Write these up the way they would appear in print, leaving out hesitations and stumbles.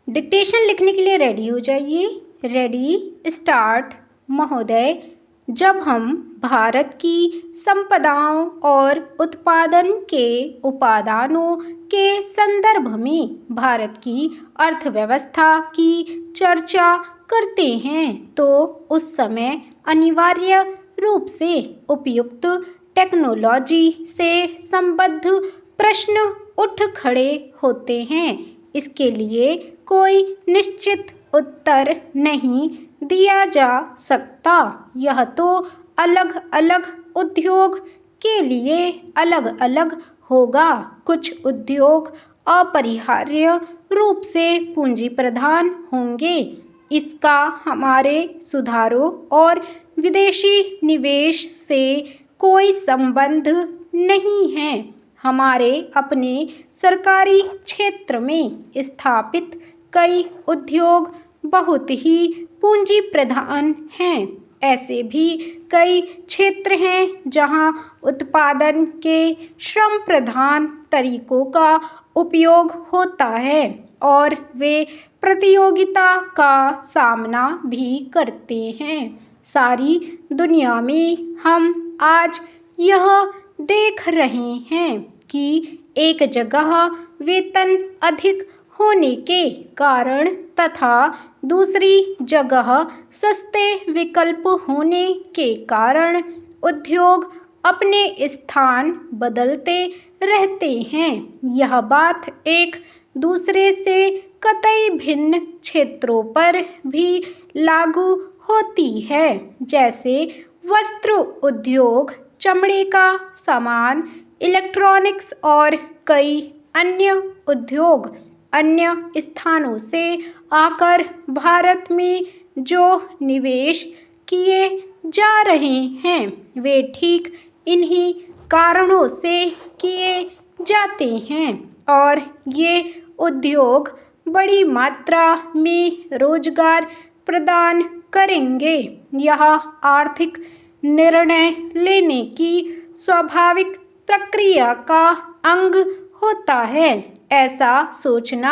Dictation लिखने के लिए रेडी हो जाइए। Ready, start. महोदय, जब हम भारत की संपदाओं और उत्पादन के उपादानों के संदर्भ में भारत की अर्थव्यवस्था की चर्चा करते हैं तो उस समय अनिवार्य रूप से उपयुक्त टेक्नोलॉजी से संबद्ध प्रश्न उठ खड़े होते हैं। इसके लिए कोई निश्चित उत्तर नहीं दिया जा सकता। यह तो अलग अलग उद्योग के लिए अलग अलग होगा। कुछ उद्योग अपरिहार्य रूप से पूंजी प्रधान होंगे। इसका हमारे सुधारों और विदेशी निवेश से कोई संबंध नहीं है। हमारे अपने सरकारी क्षेत्र में स्थापित कई उद्योग बहुत ही पूंजी प्रधान हैं। ऐसे भी कई क्षेत्र हैं जहां उत्पादन के श्रम प्रधान तरीकों का उपयोग होता है और वे प्रतियोगिता का सामना भी करते हैं। सारी दुनिया में हम आज यह देख रहे हैं कि एक जगह वेतन अधिक होने के कारण तथा दूसरी जगह सस्ते विकल्प होने के कारण उद्योग अपने स्थान बदलते रहते हैं। यह बात एक दूसरे से कतई भिन्न क्षेत्रों पर भी लागू होती है, जैसे वस्त्र उद्योग, चमड़े का सामान, इलेक्ट्रॉनिक्स और कई अन्य उद्योग अन्य स्थानों से आकर भारत में जो निवेश किए जा रहे हैं वे ठीक इन्हीं कारणों से किए जाते हैं और ये उद्योग बड़ी मात्रा में रोजगार प्रदान करेंगे। यह आर्थिक निर्णय लेने की स्वाभाविक प्रक्रिया का अंग होता है। ऐसा सोचना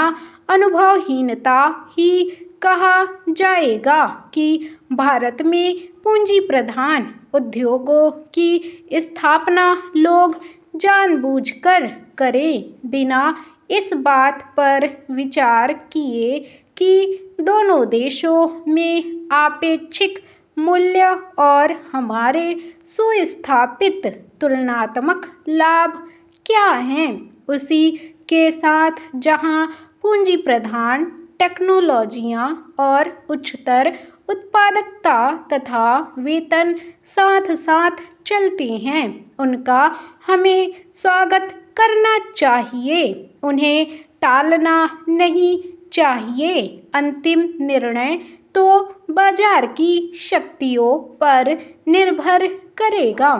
अनुभवहीनता ही कहा जाएगा कि भारत में पूंजी प्रधान उद्योगों की स्थापना लोग जानबूझकर करें, बिना इस बात पर विचार किए कि दोनों देशों में आपेक्षिक मूल्य और हमारे सुस्थापित तुलनात्मक लाभ क्या हैं। उसी के साथ जहां पूंजी प्रधान टेक्नोलॉजियां और उच्चतर उत्पादकता तथा वेतन साथ साथ चलते हैं, उनका हमें स्वागत करना चाहिए, उन्हें टालना नहीं चाहिए। अंतिम निर्णय तो बाजार की शक्तियों पर निर्भर करेगा।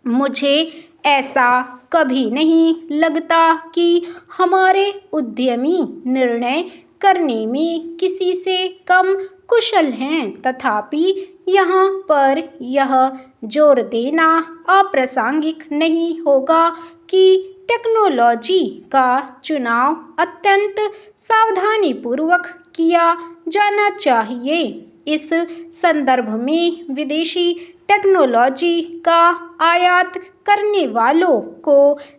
मुझे ऐसा कभी नहीं लगता कि हमारे उद्यमी निर्णय करने में किसी से कम कुशल हैं, तथापि यहाँ पर यह जोर देना अप्रासंगिक नहीं होगा कि टेक्नोलॉजी का चुनाव अत्यंत सावधानीपूर्वक किया जाना चाहिए। इस संदर्भ में विदेशी टेक्नोलॉजी का आयात करने वालों को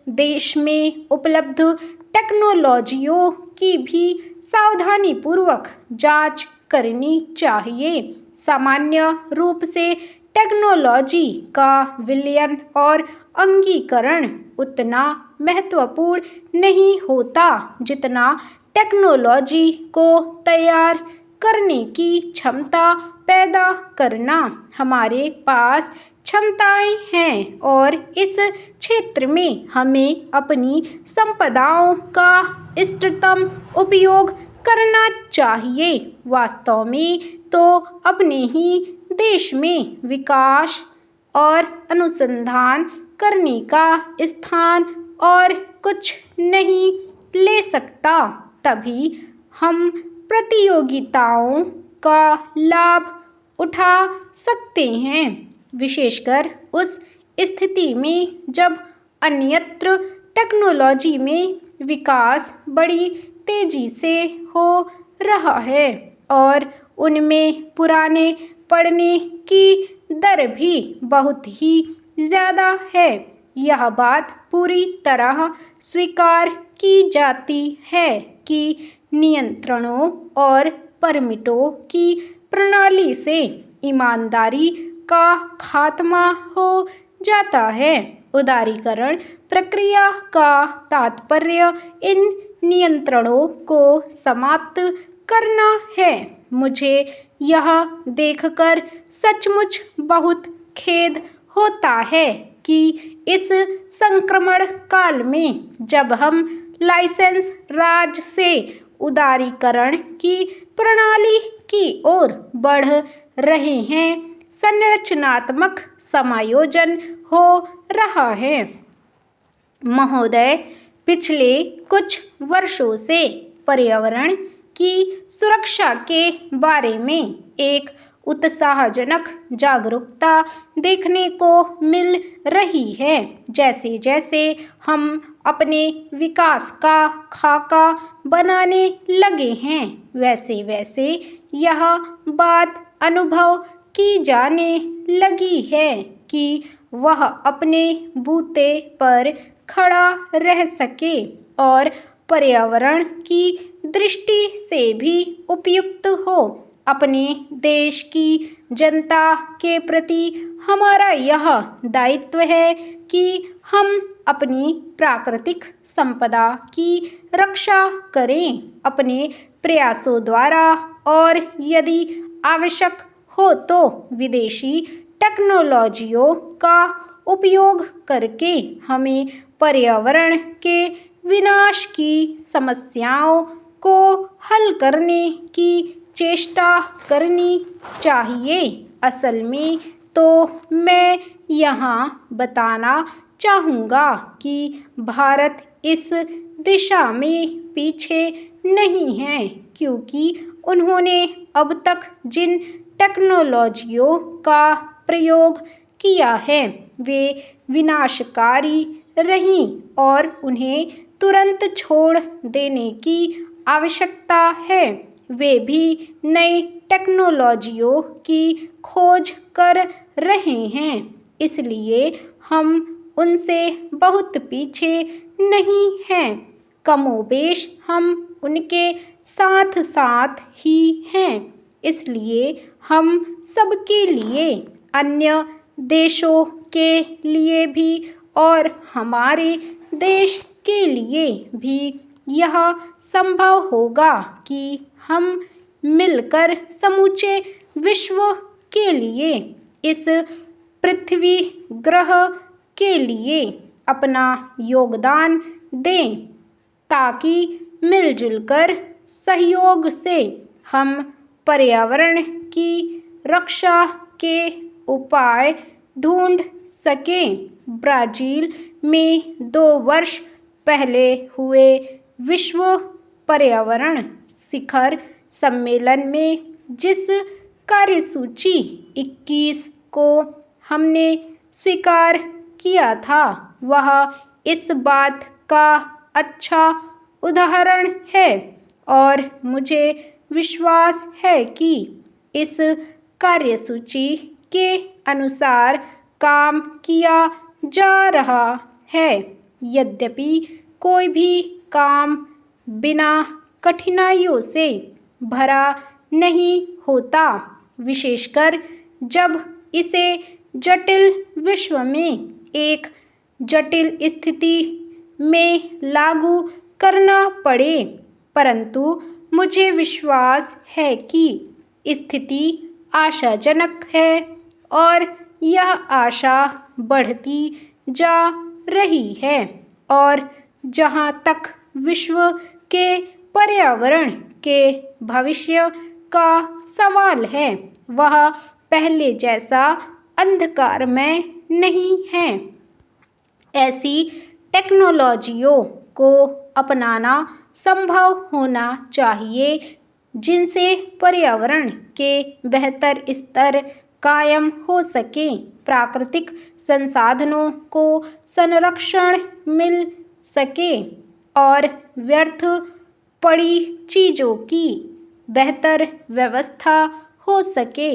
देश में उपलब्ध टेक्नोलॉजियों की भी सावधानीपूर्वक जांच करनी चाहिए। सामान्य रूप से टेक्नोलॉजी का विलयन और अंगीकरण उतना महत्वपूर्ण नहीं होता जितना टेक्नोलॉजी को तैयार करने की क्षमता पैदा करना। हमारे पास क्षमताएं हैं और इस क्षेत्र में हमें अपनी संपदाओं का इष्टतम उपयोग करना चाहिए। वास्तव में तो अपने ही देश में विकास और अनुसंधान करने का स्थान और कुछ नहीं ले सकता। तभी हम प्रतियोगिताओं का लाभ उठा सकते हैं, विशेषकर उस स्थिति में जब अन्यत्र टेक्नोलॉजी में विकास बड़ी तेजी से हो रहा है और उनमें पुराने पड़ने की दर भी बहुत ही ज़्यादा है। यह बात पूरी तरह स्वीकार की जाती है कि नियंत्रणों और परमिटों की प्रणाली से ईमानदारी का खात्मा हो जाता है। उदारीकरण प्रक्रिया का तात्पर्य इन नियंत्रणों को समाप्त करना है। मुझे यह देखकर सचमुच बहुत खेद होता है कि इस संक्रमण काल में जब हम लाइसेंस राज से उदारीकरण की प्रणाली की ओर बढ़ रहे हैं, संरचनात्मक समायोजन हो रहा है। महोदय, पिछले कुछ वर्षों से पर्यावरण की सुरक्षा के बारे में एक उत्साहजनक जागरूकता देखने को मिल रही है। जैसे जैसे हम अपने विकास का खाका बनाने लगे हैं, वैसे वैसे यह बात अनुभव की जाने लगी है कि वह अपने बूते पर खड़ा रह सके और पर्यावरण की दृष्टि से भी उपयुक्त हो। अपने देश की जनता के प्रति हमारा यह दायित्व है कि हम अपनी प्राकृतिक संपदा की रक्षा करें अपने प्रयासों द्वारा, और यदि आवश्यक हो तो विदेशी टेक्नोलॉजियों का उपयोग करके हमें पर्यावरण के विनाश की समस्याओं को हल करने की चेष्टा करनी चाहिए। असल में तो मैं यहाँ बताना चाहूँगा कि भारत इस दिशा में पीछे नहीं है, क्योंकि उन्होंने अब तक जिन टेक्नोलॉजियों का प्रयोग किया है वे विनाशकारी रहीं और उन्हें तुरंत छोड़ देने की आवश्यकता है। वे भी नई टेक्नोलॉजियों की खोज कर रहे हैं, इसलिए हम उनसे बहुत पीछे नहीं हैं। कमोबेश हम उनके साथ साथ ही हैं। इसलिए हम सबके लिए, अन्य देशों के लिए भी और हमारे देश के लिए भी यह संभव होगा कि हम मिलकर समूचे विश्व के लिए, इस पृथ्वी ग्रह के लिए अपना योगदान दें, ताकि मिलजुल कर सहयोग से हम पर्यावरण की रक्षा के उपाय ढूंढ सकें। ब्राज़ील में 2 वर्ष पहले हुए विश्व पर्यावरण शिखर सम्मेलन में जिस कार्यसूची 21 को हमने स्वीकार किया था, वह इस बात का अच्छा उदाहरण है और मुझे विश्वास है कि इस कार्यसूची के अनुसार काम किया जा रहा है। यद्यपि कोई भी काम बिना कठिनाइयों से भरा नहीं होता, विशेषकर जब इसे जटिल विश्व में एक जटिल स्थिति में लागू करना पड़े। परंतु मुझे विश्वास है कि स्थिति आशाजनक है और यह आशा बढ़ती जा रही है। और जहाँ तक विश्व के पर्यावरण के भविष्य का सवाल है, वह पहले जैसा अंधकारमय नहीं है। ऐसी टेक्नोलॉजियों को अपनाना संभव होना चाहिए जिनसे पर्यावरण के बेहतर स्तर कायम हो सके, प्राकृतिक संसाधनों को संरक्षण मिल सके और व्यर्थ पड़ी चीज़ों की बेहतर व्यवस्था हो सके।